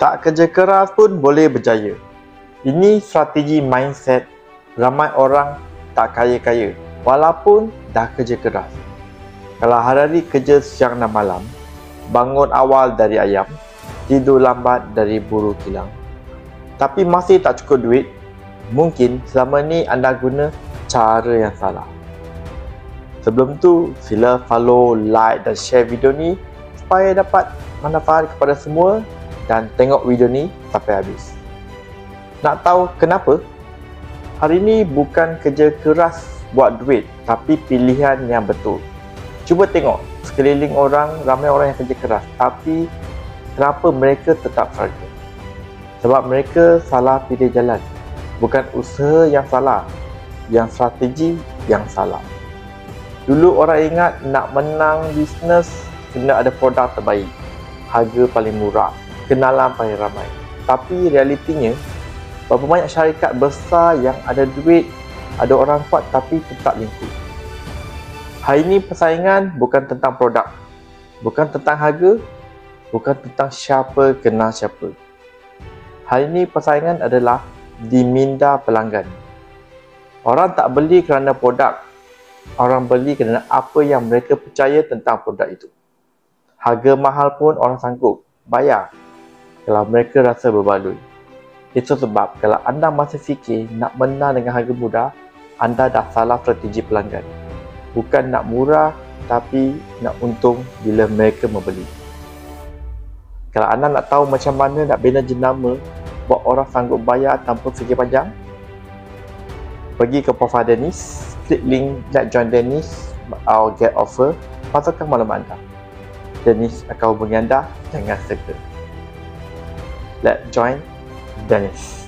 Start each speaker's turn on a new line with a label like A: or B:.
A: Tak kerja keras pun boleh berjaya. Ini strategi mindset ramai orang tak kaya-kaya walaupun dah kerja keras. Kalau hari-hari kerja siang dan malam, bangun awal dari ayam, tidur lambat dari buru kilang, tapi masih tak cukup duit, mungkin selama ni anda guna cara yang salah. Sebelum tu, sila follow, like dan share video ni supaya dapat manfaat kepada semua dan tengok video ni sampai habis. Nak tahu kenapa? Hari ni bukan kerja keras buat duit, tapi pilihan yang betul. Cuba tengok sekeliling orang, ramai orang yang kerja keras, tapi kenapa mereka tetap struggle? Sebab mereka salah pilih jalan. Bukan usaha yang salah, yang strategi yang salah. Dulu orang ingat nak menang bisnes kena ada produk terbaik, harga paling murah, kenalan paling ramai. Tapi realitinya, berapa banyak syarikat besar yang ada duit, ada orang kuat tapi tetap limpu. Hari ini persaingan bukan tentang produk, bukan tentang harga, bukan tentang siapa kenal siapa. Hari ini persaingan adalah di minda pelanggan. Orang tak beli kerana produk, orang beli kerana apa yang mereka percaya tentang produk itu. Harga mahal pun orang sanggup bayar kalau mereka rasa berbaloi. Itu sebab kalau anda masih fikir nak menang dengan harga mudah, anda dah salah strategi pelanggan. Bukan nak murah, tapi nak untung bila mereka membeli. Kalau anda nak tahu macam mana nak bina jenama buat orang sanggup bayar tanpa fikir panjang, pergi ke profile Dennis, klik link Let's Join Dennis atau Get Offer, masukkan maklumat anda. Dennis akan hubungi anda, jangan segera. Let's Join Dennis.